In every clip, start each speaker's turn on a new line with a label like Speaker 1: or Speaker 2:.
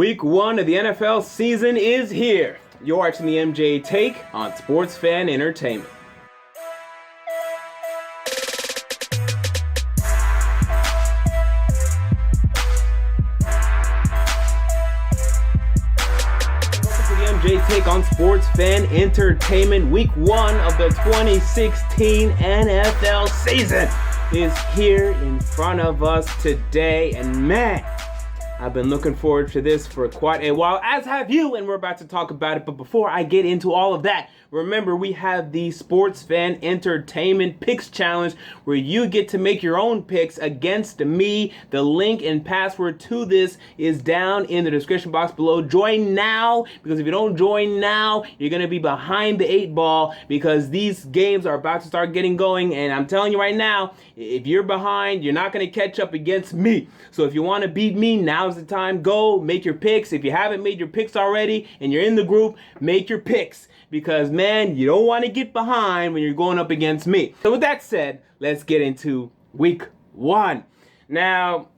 Speaker 1: Week 1 of the NFL season is here. You're watching the MJ Take on Sports Fan Entertainment. Welcome to the MJ Take on Sports Fan Entertainment. Week 1 of the 2016 NFL season is here in front of us today, and man, I've been looking forward to this for quite a while, as have you, and we're about to talk about it. But before I get into all of that, remember we have the Sports Fan Entertainment Picks Challenge, where you get to make your own picks against me. The link and password to this is down in the description box below. Join now, because if you don't join now, you're going to be behind the 8 ball, because these games are about to start getting going, and I'm telling you right now, if you're behind, you're not going to catch up against me. So if you want to beat me, now's the time. Go make your picks. If you haven't made your picks already and you're in the group, make your picks, because man, you don't want to get behind when you're going up against me. So with that said, let's get into week 1. Now,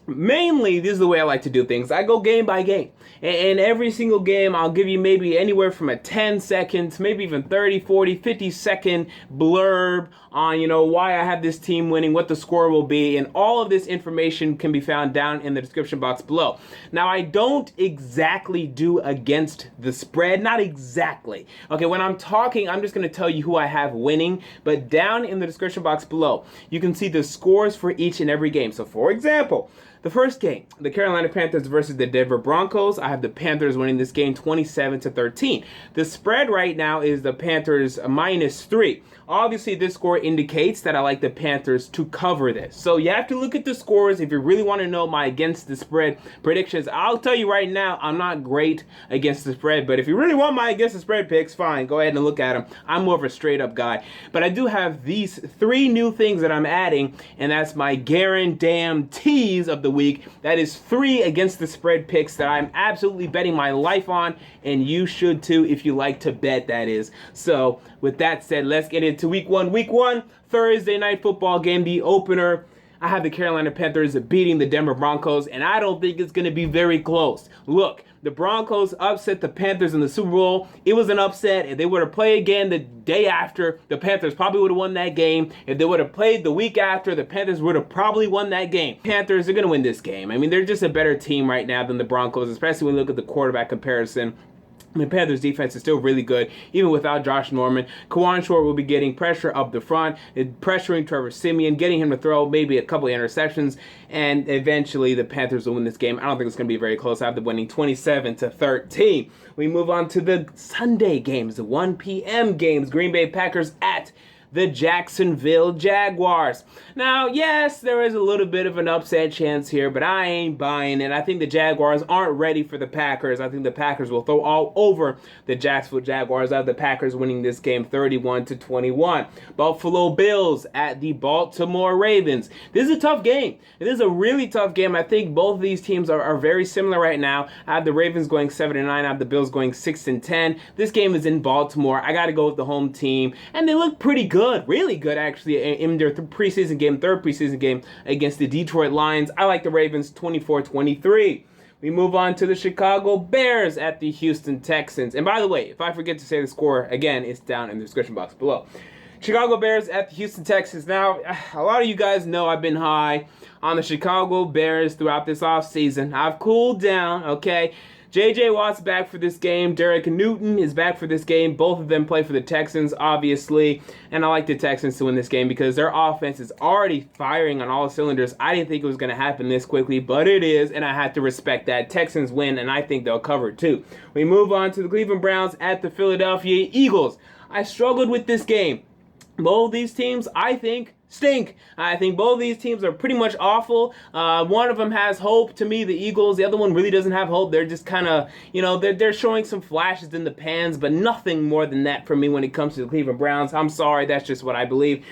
Speaker 1: mainly, this is the way I like to do things. I go game by game. And every single game, I'll give you maybe anywhere from a 10 seconds, maybe even 30, 40, 50 second blurb on, why I have this team winning, what the score will be, and all of this information can be found down in the description box below. Now, I don't exactly do against the spread, not exactly. Okay, when I'm talking, I'm just going to tell you who I have winning, but down in the description box below, you can see the scores for each and every game. So, for example, the first game, the Carolina Panthers versus the Denver Broncos. I have the Panthers winning this game 27-13. The spread right now is the Panthers -3. Obviously, this score indicates that I like the Panthers to cover this. So you have to look at the scores if you really want to know my against the spread predictions. I'll tell you right now, I'm not great against the spread, but if you really want my against the spread picks, fine, go ahead and look at them. I'm more of a straight up guy. But I do have these 3 new things that I'm adding, and that's my guarantees of the week. That is 3 against the spread picks that I'm absolutely betting my life on, and you should too if you like to bet, that is. So with that said, let's get into week 1. Week 1, Thursday night football game, the opener. I have the Carolina Panthers beating the Denver Broncos, and I don't think it's going to be very close. Look, the Broncos upset the Panthers in the Super Bowl. It was an upset. If they were to play again the day after, the Panthers probably would have won that game. If they would have played the week after, the Panthers would have probably won that game. Panthers are going to win this game. I mean, they're just a better team right now than the Broncos, especially when you look at the quarterback comparison. The Panthers defense is still really good, even without Josh Norman. Kawan Short will be getting pressure up the front, pressuring Trevor Siemian, getting him to throw maybe a couple of interceptions, and eventually the Panthers will win this game. I don't think it's going to be very close. I have them winning 27-13. We move on to the Sunday games, the 1 p.m. games. Green Bay Packers at the Jacksonville Jaguars. Now, yes, there is a little bit of an upset chance here, but I ain't buying it. I think the Jaguars aren't ready for the Packers. I think the Packers will throw all over the Jacksonville Jaguars. I have the Packers winning this game 31-21. Buffalo Bills at the Baltimore Ravens. This is a tough game. This is a really tough game. I think both of these teams are very similar right now. I have the Ravens going 7-9. I have the Bills going 6-10. This game is in Baltimore. I got to go with the home team, and they look pretty good. Really good, actually, in their third preseason game against the Detroit Lions. I like the Ravens 24-23. We move on to the Chicago Bears at the Houston Texans. And by the way, if I forget to say the score, again, it's down in the description box below. Chicago Bears at the Houston Texans. Now, a lot of you guys know I've been high on the Chicago Bears throughout this offseason. I've cooled down, okay? J.J. Watt's back for this game. Derek Newton is back for this game. Both of them play for the Texans, obviously. And I like the Texans to win this game because their offense is already firing on all cylinders. I didn't think it was going to happen this quickly, but it is, and I have to respect that. Texans win, and I think they'll cover too. We move on to the Cleveland Browns at the Philadelphia Eagles. I struggled with this game. Both these teams, I think, stink. I think both these teams are pretty much awful. One of them has hope to me, the Eagles. The other one really doesn't have hope. They're just kind of, they're showing some flashes in the pans, but nothing more than that for me when it comes to the Cleveland Browns. I'm sorry, that's just what I believe.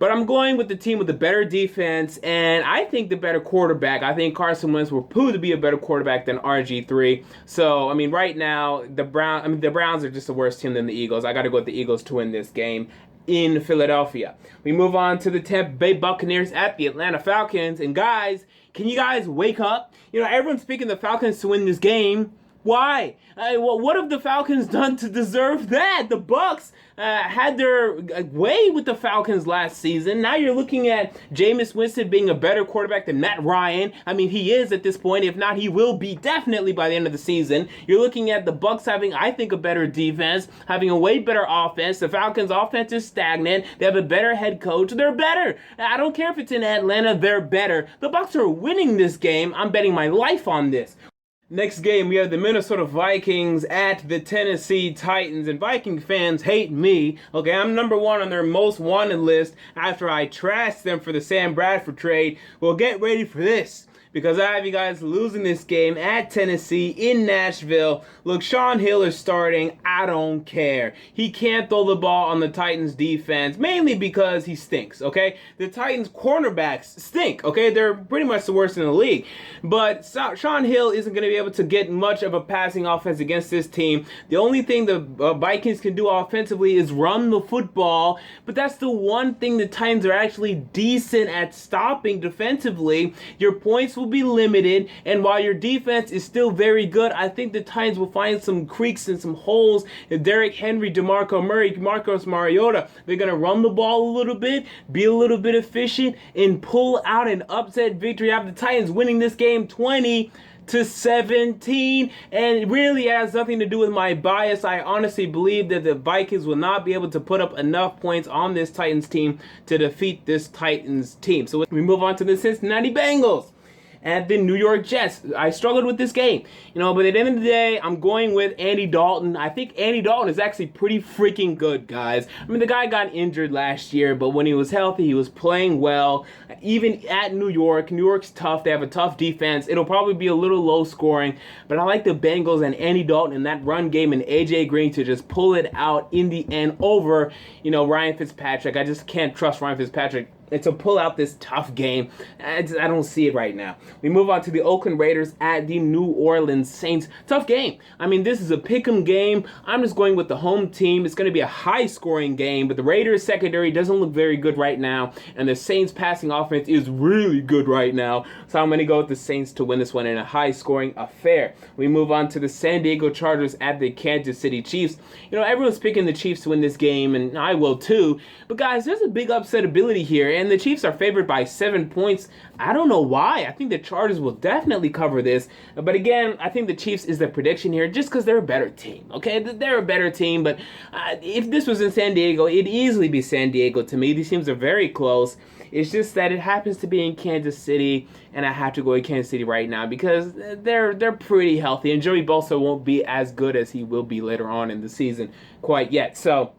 Speaker 1: But I'm going with the team with the better defense, and I think the better quarterback. I think Carson Wentz will prove to be a better quarterback than RG3. So, I mean, right now, the Browns are just a worse team than the Eagles. I got to go with the Eagles to win this game. in Philadelphia. We move on to the Tampa Bay Buccaneers at the Atlanta Falcons. And guys, can you guys wake up? You know, everyone's picking the Falcons to win this game. Why? What have the Falcons done to deserve that? The Bucs had their way with the Falcons last season. Now you're looking at Jameis Winston being a better quarterback than Matt Ryan. I mean, he is at this point. If not, he will be definitely by the end of the season. You're looking at the Bucs having, I think, a better defense, having a way better offense. The Falcons' offense is stagnant. They have a better head coach. They're better. I don't care if it's in Atlanta. They're better. The Bucs are winning this game. I'm betting my life on this. Next game, we have the Minnesota Vikings at the Tennessee Titans, and Viking fans hate me. Okay, I'm number one on their most wanted list after I trashed them for the Sam Bradford trade. Well, get ready for this, because I have you guys losing this game at Tennessee in Nashville. Look, Sean Hill is starting. I don't care. He can't throw the ball on the Titans defense, mainly because he stinks, okay? The Titans cornerbacks stink, okay? They're pretty much the worst in the league. But Sean Hill isn't going to be able to get much of a passing offense against this team. The only thing the Vikings can do offensively is run the football, but that's the one thing the Titans are actually decent at stopping defensively. Your points will be limited, and while your defense is still very good, I think the Titans will find some creaks and some holes. Derrick Henry, DeMarco Murray, Marcus Mariota, they're going to run the ball a little bit, be a little bit efficient, and pull out an upset victory. I have the Titans winning this game 20-17, and it really has nothing to do with my bias. I honestly believe that the Vikings will not be able to put up enough points on this Titans team to defeat this Titans team. So we move on to the Cincinnati Bengals and the New York Jets. I struggled with this game, but at the end of the day, I'm going with Andy Dalton. I think Andy Dalton is actually pretty freaking good, guys. I mean, the guy got injured last year, but when he was healthy, he was playing well. Even at New York's tough. They have a tough defense. It'll probably be a little low scoring, but I like the Bengals and Andy Dalton in that run game and AJ Green to just pull it out in the end over, Ryan Fitzpatrick. I just can't trust Ryan Fitzpatrick and to pull out this tough game. I don't see it right now. We move on to the Oakland Raiders at the New Orleans Saints. Tough game. I mean, this is a pick'em game. I'm just going with the home team. It's going to be a high-scoring game, but the Raiders secondary doesn't look very good right now, and the Saints passing offense is really good right now. So I'm going to go with the Saints to win this one in a high-scoring affair. We move on to the San Diego Chargers at the Kansas City Chiefs. Everyone's picking the Chiefs to win this game, and I will too. But guys, there's a big upset ability here, and the Chiefs are favored by 7 points. I don't know why. I think the Chargers will definitely cover this. But again, I think the Chiefs is the prediction here just because they're a better team. Okay, they're a better team. But if this was in San Diego, it'd easily be San Diego to me. These teams are very close. It's just that it happens to be in Kansas City, and I have to go with Kansas City right now because they're pretty healthy. And Joey Bosa won't be as good as he will be later on in the season quite yet. So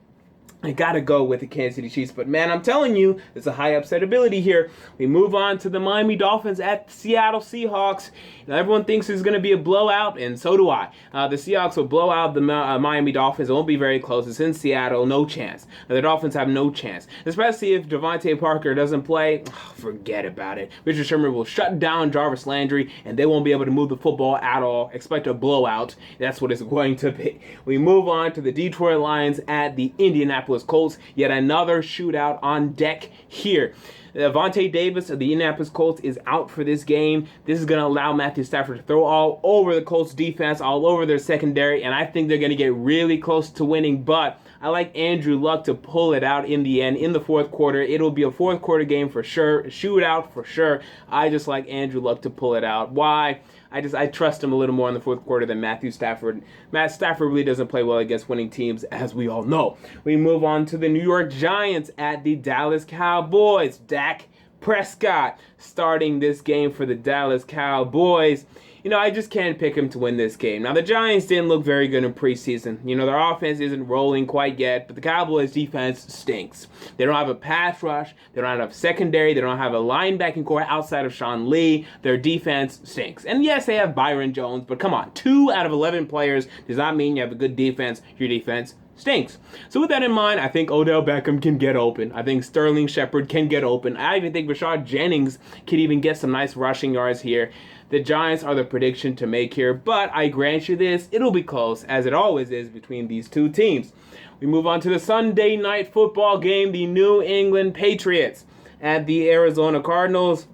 Speaker 1: I gotta go with the Kansas City Chiefs, but man, I'm telling you, there's a high upset ability here. We move on to the Miami Dolphins at the Seattle Seahawks. Everyone thinks it's gonna be a blowout, and so do I. The Seahawks will blow out the Miami Dolphins. It won't be very close. It's in Seattle, no chance. The Dolphins have no chance, especially if Devontae Parker doesn't play. Forget about it. Richard Sherman will shut down Jarvis Landry, and they won't be able to move the football at all. Expect a blowout. That's what it's going to be. We move on to the Detroit Lions at the Indianapolis Colts. Yet another shootout on deck here. Vontae Davis of the Indianapolis Colts is out for this game. This is going to allow Matthew Stafford to throw all over the Colts defense, all over their secondary, and I think they're going to get really close to winning, but I like Andrew Luck to pull it out in the end in the fourth quarter. It'll be a fourth quarter game for sure, shootout for sure. I just like Andrew Luck to pull it out. Why? I trust him a little more in the fourth quarter than Matthew Stafford. Matt Stafford really doesn't play well against winning teams, as we all know. We move on to the New York Giants at the Dallas Cowboys. Dak Prescott starting this game for the Dallas Cowboys. I just can't pick him to win this game. Now, the Giants didn't look very good in preseason. Their offense isn't rolling quite yet, but the Cowboys' defense stinks. They don't have a pass rush. They don't have a secondary. They don't have a linebacking core outside of Sean Lee. Their defense stinks. And yes, they have Byron Jones, but come on. 2 out of 11 players does not mean you have a good defense. Your defense stinks. So with that in mind, I think Odell Beckham can get open. I think Sterling Shepard can get open. I even think Rashad Jennings can even get some nice rushing yards here. The Giants are the prediction to make here, but I grant you this, it'll be close, as it always is between these two teams. We move on to the Sunday night football game, the New England Patriots at the Arizona Cardinals.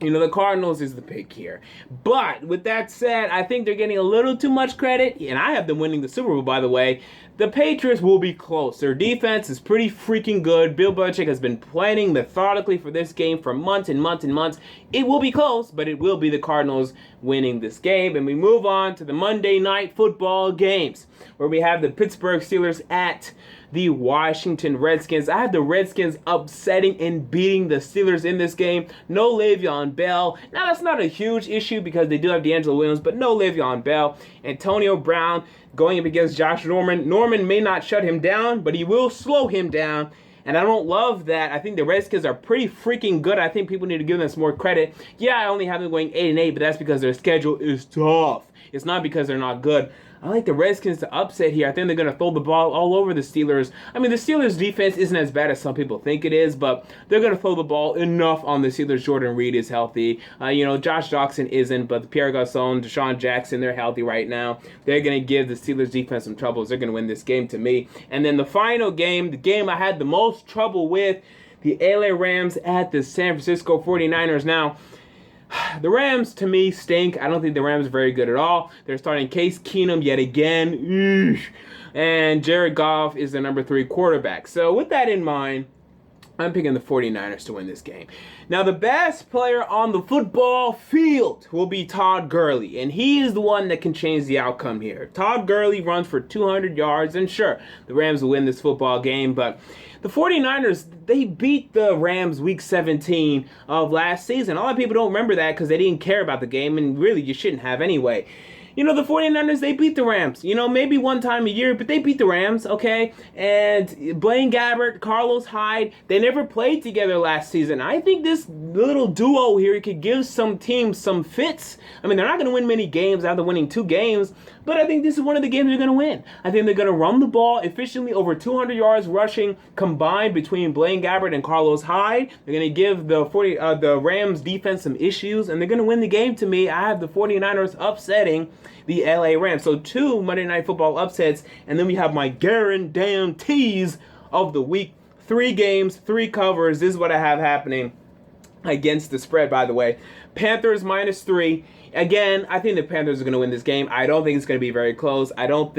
Speaker 1: You know, the Cardinals is the pick here. But with that said, I think they're getting a little too much credit, and I have them winning the Super Bowl, by the way. The Patriots will be close. Their defense is pretty freaking good. Bill Belichick has been planning methodically for this game for months and months and months. It will be close, but it will be the Cardinals winning this game. And we move on to the Monday night football games, where we have the Pittsburgh Steelers at the Washington Redskins. I have the Redskins upsetting and beating the Steelers in this game. No Le'Veon Bell. Now, that's not a huge issue because they do have D'Angelo Williams, but no Le'Veon Bell. Antonio Brown going up against Josh Norman. Norman may not shut him down, but he will slow him down. And I don't love that. I think the Redskins are pretty freaking good. I think people need to give them some more credit. Yeah, I only have them going 8-8, but that's because their schedule is tough. It's not because they're not good. I like the Redskins to upset here. I think they're going to throw the ball all over the Steelers. I mean, the Steelers' defense isn't as bad as some people think it is, but they're going to throw the ball enough on the Steelers. Jordan Reed is healthy. Josh Jackson isn't, but Pierre Garçon, Deshaun Jackson, they're healthy right now. They're going to give the Steelers' defense some troubles. They're going to win this game to me. And then the final game, the game I had the most trouble with, the LA Rams at the San Francisco 49ers. Now, the Rams, to me, stink. I don't think the Rams are very good at all. They're starting Case Keenum yet again. And Jared Goff is the number 3 quarterback. So with that in mind, I'm picking the 49ers to win this game. Now, the best player on the football field will be Todd Gurley, and he is the one that can change the outcome here. Todd Gurley runs for 200 yards, and sure, the Rams will win this football game, but the 49ers, they beat the Rams week 17 of last season. A lot of people don't remember that because they didn't care about the game, and really, you shouldn't have anyway. The 49ers, they beat the Rams. Maybe one time a year, but they beat the Rams, okay? And Blaine Gabbert, Carlos Hyde, they never played together last season. I think this little duo here could give some teams some fits. I mean, they're not going to win many games after winning 2 games, but I think this is one of the games they're going to win. I think they're going to run the ball efficiently, over 200 yards rushing combined between Blaine Gabbert and Carlos Hyde. They're going to give the Rams defense some issues, and they're going to win the game to me. I have the 49ers upsetting the LA Rams. So 2 Monday Night Football upsets, and then we have my guarantees of the week. 3 games, 3 covers. This is what I have happening against the spread, by the way. Panthers -3. Again, I think the Panthers are going to win this game. I don't think it's going to be very close. I don't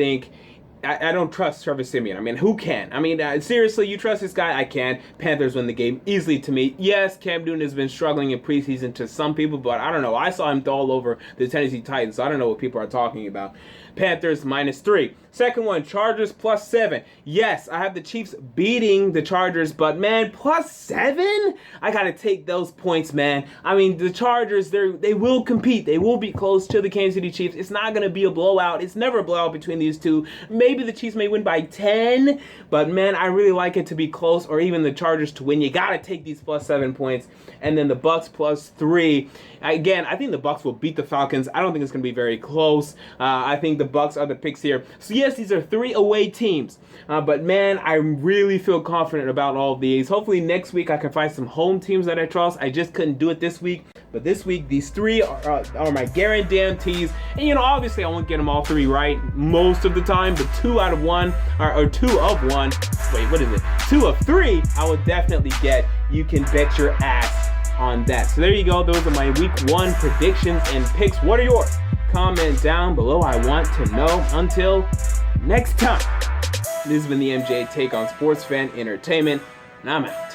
Speaker 1: trust Trevor Siemian. I mean, who can? I mean, seriously, you trust this guy? I can. Panthers win the game easily to me. Yes, Cam Newton has been struggling in preseason to some people, but I don't know. I saw him all over the Tennessee Titans, so I don't know what people are talking about. Panthers -3. Second one, Chargers +7. Yes, I have the Chiefs beating the Chargers, but man, +7? I got to take those points, man. I mean, the Chargers, they will compete. They will be close to the Kansas City Chiefs. It's not going to be a blowout. It's never a blowout between these two. Maybe the Chiefs may win by 10, but man, I really like it to be close, or even the Chargers to win. You got to take these +7 points. And then the Bucs +3. Again, I think the Bucs will beat the Falcons. I don't think it's going to be very close. I think the Bucs are the picks here. So yes, these are 3 away teams. But man, I really feel confident about all of these. Hopefully next week I can find some home teams that I trust. I just couldn't do it this week. But this week, these 3 are my guarantees. And obviously I won't get them all 3 right most of the time, but 2 out of 1, or 2 of 1. Wait, what is it? 2 of 3 I will definitely get. You can bet your ass on that. So there you go. Those are my week 1 predictions and picks. What are yours? Comment down below. I want to know. Until next time, this has been the MJ Take on Sports Fan Entertainment, and I'm out.